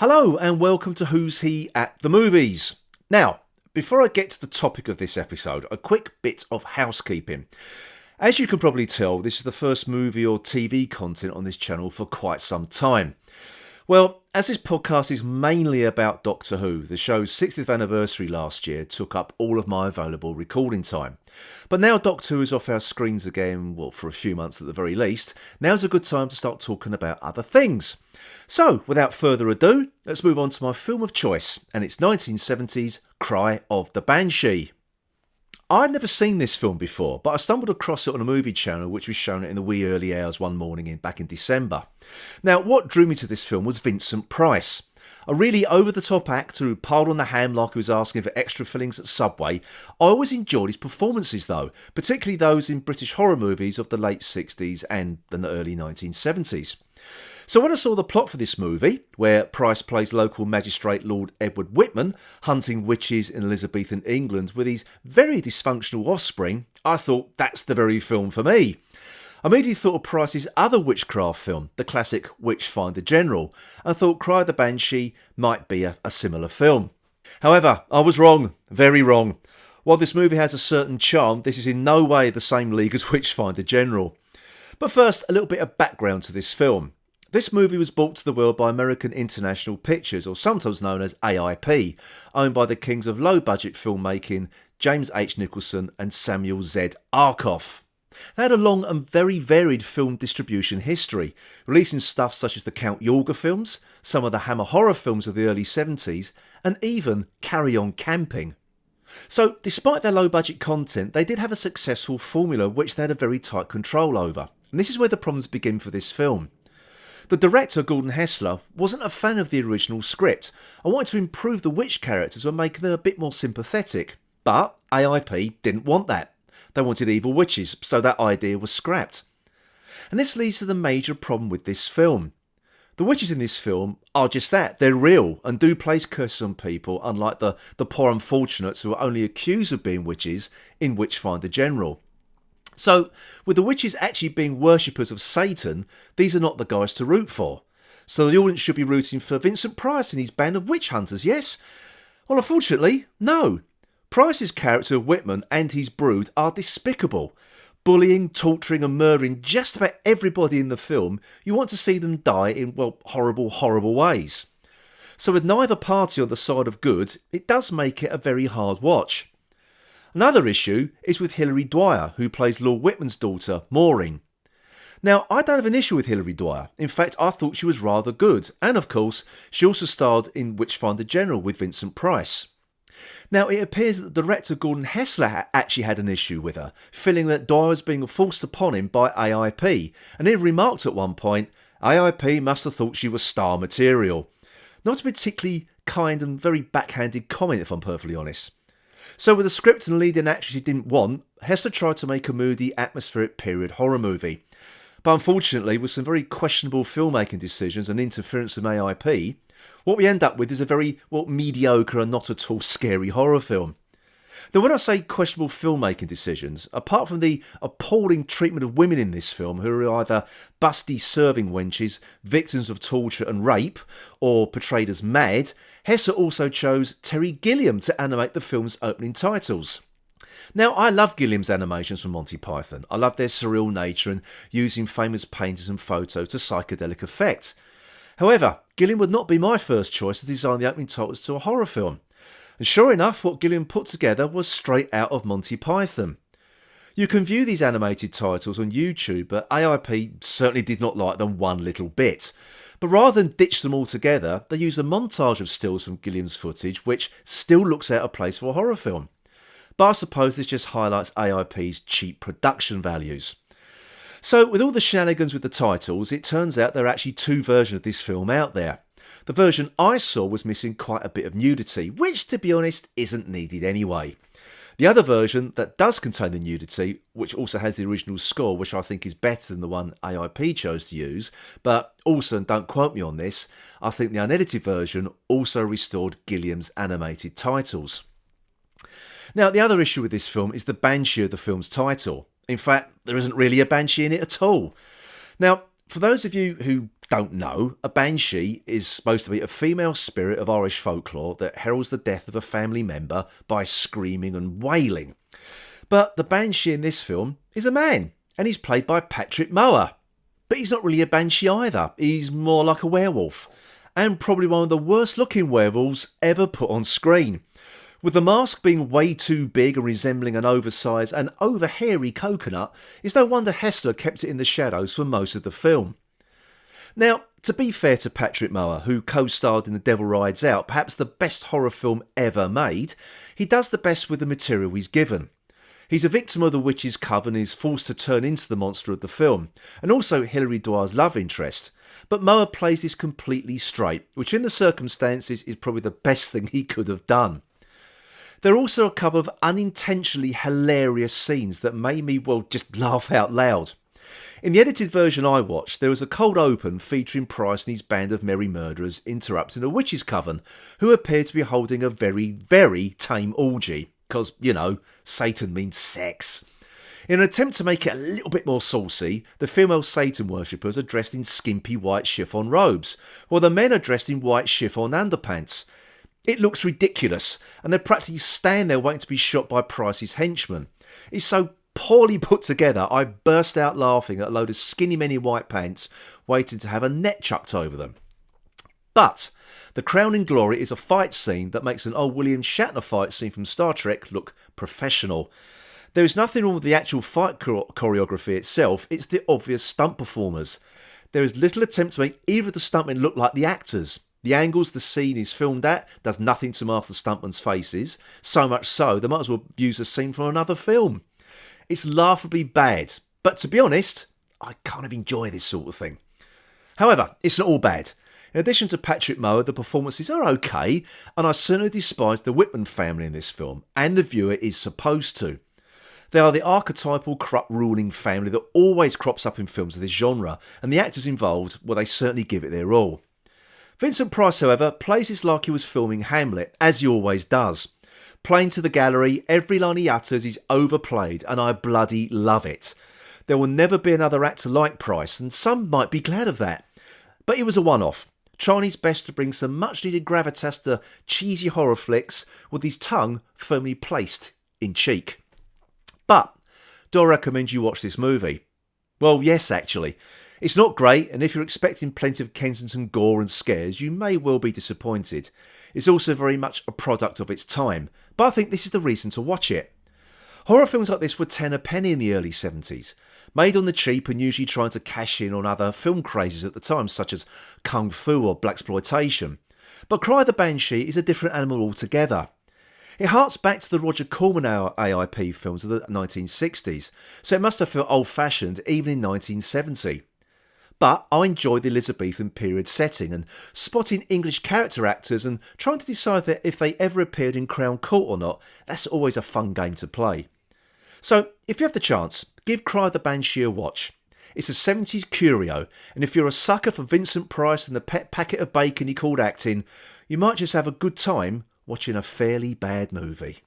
Hello and welcome to Who's He at the Movies. Now, before I get to the topic of this episode, a quick bit of housekeeping. As you can probably tell, this is the first movie or TV content on this channel for quite some time. Well, as this podcast is mainly about Doctor Who, the show's 60th anniversary last year took up all of my available recording time. But now Doctor Who is off our screens again, well, for a few months at the very least, now's a good time to start talking about other things. So, without further ado, let's move on to my film of choice, and it's 1970's Cry of the Banshee. I'd never seen this film before, but I stumbled across it on a movie channel which was shown it in the wee early hours one morning back in December. Now, what drew me to this film was Vincent Price, a really over-the-top actor who piled on the ham like he was asking for extra fillings at Subway. I always enjoyed his performances though, particularly those in British horror movies of the late 60s and the early 1970s. So when I saw the plot for this movie, where Price plays local magistrate Lord Edward Whitman, hunting witches in Elizabethan England with his very dysfunctional offspring, I thought that's the very film for me. I immediately thought of Price's other witchcraft film, the classic Witchfinder General, and thought Cry of the Banshee might be a similar film. However, I was wrong, very wrong. While this movie has a certain charm, this is in no way the same league as Witchfinder General. But first, a little bit of background to this film. This movie was brought to the world by American International Pictures, or sometimes known as AIP, owned by the kings of low-budget filmmaking, James H. Nicholson and Samuel Z. Arkoff. They had a long and very varied film distribution history, releasing stuff such as the Count Yorga films, some of the Hammer horror films of the early 70s, and even Carry On Camping. So, despite their low-budget content, they did have a successful formula which they had a very tight control over. And this is where the problems begin for this film. The director, Gordon Hessler, wasn't a fan of the original script and wanted to improve the witch characters and make them a bit more sympathetic. But AIP didn't want that. They wanted evil witches, so that idea was scrapped. And this leads to the major problem with this film. The witches in this film are just that, they're real and do place curses on people, unlike the poor unfortunates who are only accused of being witches in Witchfinder General. So, with the witches actually being worshippers of Satan, these are not the guys to root for. So the audience should be rooting for Vincent Price and his band of witch hunters, yes? Well, unfortunately, no. Price's character of Whitman and his brood are despicable. Bullying, torturing and murdering just about everybody in the film. You want to see them die in, well, horrible, horrible ways. So with neither party on the side of good, it does make it a very hard watch. Another issue is with Hilary Dwyer, who plays Lord Whitman's daughter, Maureen. Now, I don't have an issue with Hilary Dwyer. In fact, I thought she was rather good. And of course, she also starred in Witchfinder General with Vincent Price. Now, it appears that the director Gordon Hessler actually had an issue with her, feeling that Dwyer was being forced upon him by AIP. And he remarked at one point, AIP must have thought she was star material. Not a particularly kind and very backhanded comment, if I'm perfectly honest. So with a script and leading actress he didn't want, Hessler tried to make a moody, atmospheric period horror movie. But unfortunately, with some very questionable filmmaking decisions and interference from AIP, what we end up with is a very, mediocre and not at all scary horror film. Now when I say questionable filmmaking decisions, apart from the appalling treatment of women in this film who are either busty serving wenches, victims of torture and rape, or portrayed as mad, Hessler also chose Terry Gilliam to animate the film's opening titles. Now, I love Gilliam's animations from Monty Python. I love their surreal nature and using famous paintings and photos to psychedelic effect. However, Gilliam would not be my first choice to design the opening titles to a horror film. And sure enough, what Gilliam put together was straight out of Monty Python. You can view these animated titles on YouTube, but AIP certainly did not like them one little bit. But rather than ditch them altogether, they use a montage of stills from Gilliam's footage, which still looks out of place for a horror film. But I suppose this just highlights AIP's cheap production values. So with all the shenanigans with the titles, it turns out there are actually two versions of this film out there. The version I saw was missing quite a bit of nudity, which to be honest isn't needed anyway. The other version that does contain the nudity, which also has the original score, which I think is better than the one AIP chose to use, but also, and don't quote me on this, I think the unedited version also restored Gilliam's animated titles. Now, the other issue with this film is the Banshee of the film's title. In fact, there isn't really a Banshee in it at all. Now, For those of you who don't know, a banshee is supposed to be a female spirit of Irish folklore that heralds the death of a family member by screaming and wailing. But the banshee in this film is a man, and he's played by Patrick Mower. But he's not really a banshee either, he's more like a werewolf, and probably one of the worst looking werewolves ever put on screen. With the mask being way too big and resembling an oversized and over-hairy coconut, it's no wonder Hessler kept it in the shadows for most of the film. Now, to be fair to Patrick Mower, who co-starred in The Devil Rides Out, perhaps the best horror film ever made, he does the best with the material he's given. He's a victim of the witch's coven and is forced to turn into the monster of the film, and also Hilary Duar's love interest. But Mower plays this completely straight, which in the circumstances is probably the best thing he could have done. There are also a couple of unintentionally hilarious scenes that made me, well, just laugh out loud. In the edited version I watched, there was a cold open featuring Price and his band of merry murderers interrupting a witch's coven, who appeared to be holding a very, very tame orgy. Because, you know, Satan means sex. In an attempt to make it a little bit more saucy, the female Satan worshippers are dressed in skimpy white chiffon robes, while the men are dressed in white chiffon underpants. It looks ridiculous, and they practically stand there waiting to be shot by Price's henchmen. It's so poorly put together, I burst out laughing at a load of skinny men in white pants waiting to have a net chucked over them. But the crowning glory is a fight scene that makes an old William Shatner fight scene from Star Trek look professional. There is nothing wrong with the actual fight choreography itself, it's the obvious stunt performers. There is little attempt to make either of the stuntmen look like the actors. The angles the scene is filmed at does nothing to mask the stuntmen's faces, so much so they might as well use a scene from another film. It's laughably bad, but to be honest, I kind of enjoy this sort of thing. However, it's not all bad. In addition to Patrick Mower, the performances are okay, and I certainly despise the Whitman family in this film, and the viewer is supposed to. They are the archetypal corrupt ruling family that always crops up in films of this genre, and the actors involved, well, they certainly give it their all. Vincent Price, however, plays this like he was filming Hamlet, as he always does. Playing to the gallery, every line he utters is overplayed, and I bloody love it. There will never be another actor like Price, and some might be glad of that. But it was a one-off, trying his best to bring some much-needed gravitas to cheesy horror flicks with his tongue firmly placed in cheek. But do I recommend you watch this movie? Well, yes, actually. It's not great, and if you're expecting plenty of Kensington gore and scares, you may well be disappointed. It's also very much a product of its time, but I think this is the reason to watch it. Horror films like this were 10 a penny in the early 70s, made on the cheap and usually trying to cash in on other film crazes at the time, such as Kung Fu or blaxploitation. But Cry of the Banshee is a different animal altogether. It harks back to the Roger Corman AIP films of the 1960s, so it must have felt old-fashioned even in 1970. But I enjoyed the Elizabethan period setting and spotting English character actors and trying to decide that if they ever appeared in Crown Court or not. That's always a fun game to play. So, if you have the chance, give Cry of the Banshee a watch. It's a 70s curio, and if you're a sucker for Vincent Price and the pet packet of bacon he called acting, you might just have a good time watching a fairly bad movie.